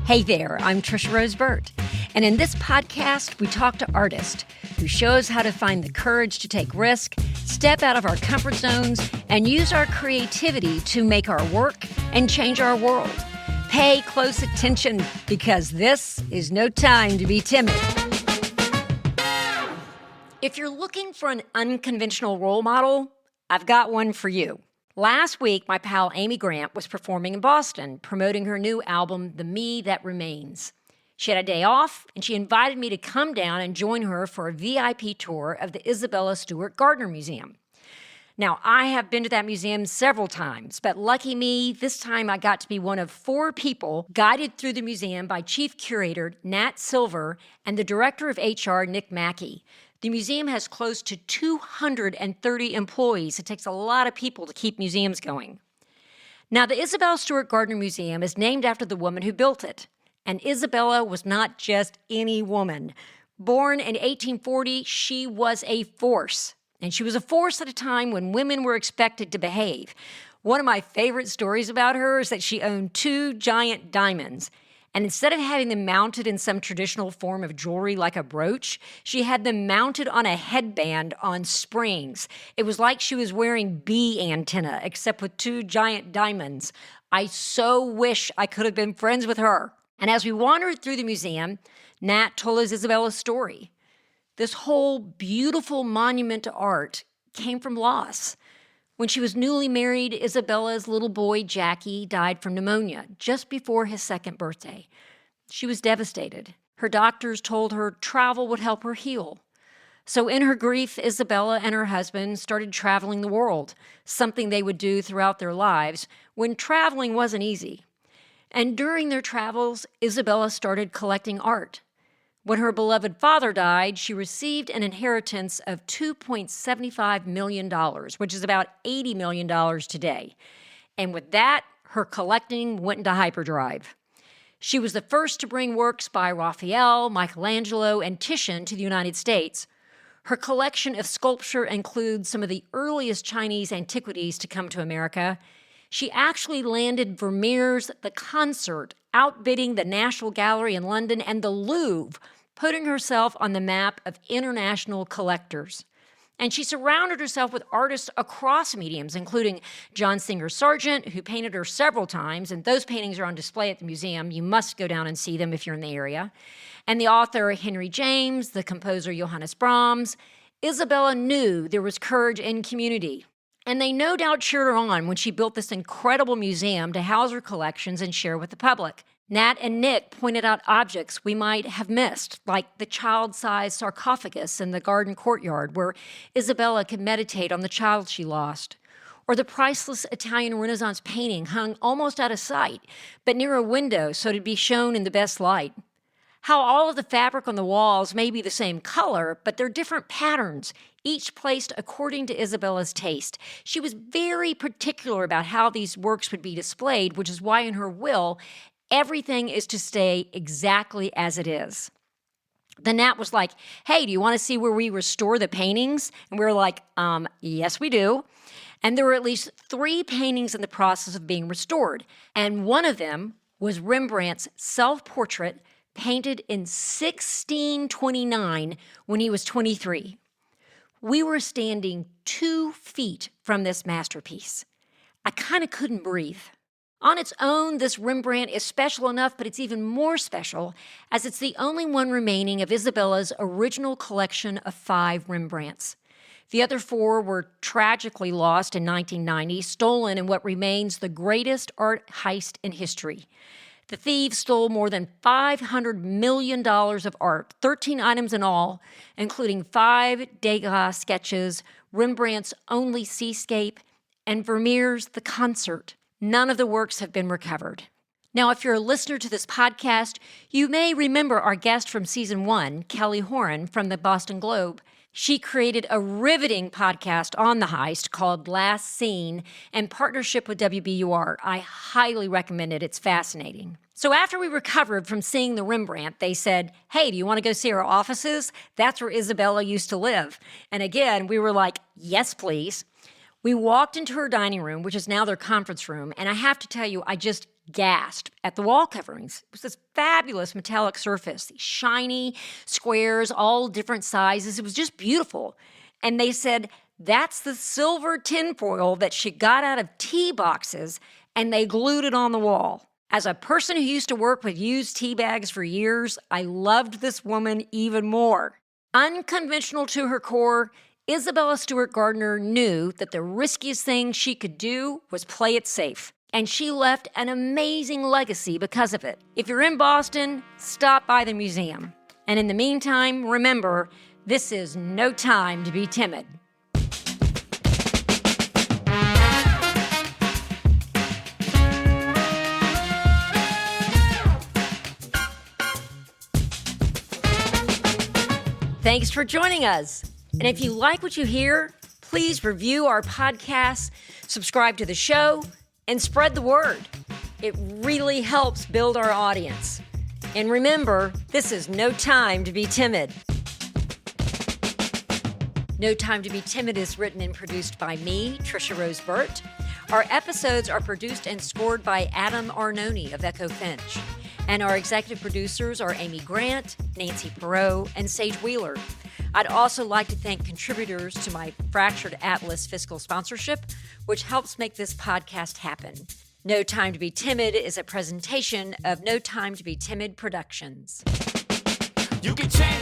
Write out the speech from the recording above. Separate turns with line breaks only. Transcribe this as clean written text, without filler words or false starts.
Hey there, I'm Trisha Rose Burt, and in this podcast, we talk to artists who show us how to find the courage to take risk, step out of our comfort zones, and use our creativity to make our work and change our world. Pay close attention because this is no time to be timid. If you're looking for an unconventional role model, I've got one for you. Last week, my pal Amy Grant was performing in Boston, promoting her new album, The Me That Remains. She had a day off, and she invited me to come down and join her for a VIP tour of the Isabella Stewart Gardner Museum. Now, I have been to that museum several times, but lucky me, this time I got to be one of 4 people guided through the museum by Chief Curator Nat Silver and the Director of HR, Nick Mackey. The museum has close to 230 employees. It takes a lot of people to keep museums going. Now, the Isabella Stewart Gardner Museum is named after the woman who built it. And Isabella was not just any woman. Born in 1840, she was a force. And she was a force at a time when women were expected to behave. One of my favorite stories about her is that she owned 2 giant diamonds. And instead of having them mounted in some traditional form of jewelry like a brooch, she had them mounted on a headband on springs. It was like she was wearing bee antenna, except with 2 giant diamonds. I so wish I could have been friends with her. And as we wandered through the museum, Nat told us Isabella's story. This whole beautiful monument to art came from loss. When she was newly married, Isabella's little boy, Jackie, died from pneumonia just before his 2nd birthday. She was devastated. Her doctors told her travel would help her heal. So in her grief, Isabella and her husband started traveling the world, something they would do throughout their lives when traveling wasn't easy. And during their travels, Isabella started collecting art. When her beloved father died, she received an inheritance of $2.75 million, which is about $80 million today. And with that, her collecting went into hyperdrive. She was the first to bring works by Raphael, Michelangelo, and Titian to the United States. Her collection of sculpture includes some of the earliest Chinese antiquities to come to America. She actually landed Vermeer's The Concert, outbidding the National Gallery in London and the Louvre, putting herself on the map of international collectors. And she surrounded herself with artists across mediums, including John Singer Sargent, who painted her several times, and those paintings are on display at the museum. You must go down and see them if you're in the area. And the author Henry James, the composer Johannes Brahms. Isabella knew there was courage in community. And they no doubt cheered her on when she built this incredible museum to house her collections and share with the public. Nat and Nick pointed out objects we might have missed, like the child-sized sarcophagus in the garden courtyard where Isabella could meditate on the child she lost, or the priceless Italian Renaissance painting hung almost out of sight, but near a window so to be shown in the best light. How all of the fabric on the walls may be the same color, but they're different patterns, each placed according to Isabella's taste. She was very particular about how these works would be displayed, which is why in her will, everything is to stay exactly as it is. The Nat was like, hey, do you want to see where we restore the paintings? And we were like, yes, we do. And there were at least 3 paintings in the process of being restored. And one of them was Rembrandt's self-portrait painted in 1629 when he was 23. We were standing 2 feet from this masterpiece. I kind of couldn't breathe. On its own, this Rembrandt is special enough, but it's even more special as it's the only one remaining of Isabella's original collection of 5 Rembrandts. The other 4 were tragically lost in 1990, stolen in what remains the greatest art heist in history. The thieves stole more than $500 million of art, 13 items in all, including 5 Degas sketches, Rembrandt's Only Seascape, and Vermeer's The Concert. None of the works have been recovered. Now, if you're a listener to this podcast, you may remember our guest from season 1, Kelly Horan from the Boston Globe. She created a riveting podcast on the heist called Last Scene in partnership with WBUR. I highly recommend it. It's fascinating. So after we recovered from seeing the Rembrandt, they said, hey, do you want to go see our offices? That's where Isabella used to live. And again, we were like, yes, please. We walked into her dining room, which is now their conference room, and I have to tell you, I just gasped at the wall coverings. It was this fabulous metallic surface, these shiny squares, all different sizes. It was just beautiful. And they said, that's the silver tinfoil that she got out of tea boxes, and they glued it on the wall. As a person who used to work with used tea bags for years, I loved this woman even more. Unconventional to her core, Isabella Stewart Gardner knew that the riskiest thing she could do was play it safe. And she left an amazing legacy because of it. If you're in Boston, stop by the museum. And in the meantime, remember, this is no time to be timid. Thanks for joining us. And if you like what you hear, please review our podcast, subscribe to the show, and spread the word. It really helps build our audience. And remember, this is no time to be timid. No Time to Be Timid is written and produced by me, Trisha Rose Burt. Our episodes are produced and scored by Adam Arnone of Echo Finch. And our executive producers are Amy Grant, Nancy Perot, and Sage Wheeler. I'd also like to thank contributors to my Fractured Atlas fiscal sponsorship, which helps make this podcast happen. No Time to Be Timid is a presentation of No Time to Be Timid Productions.
You can change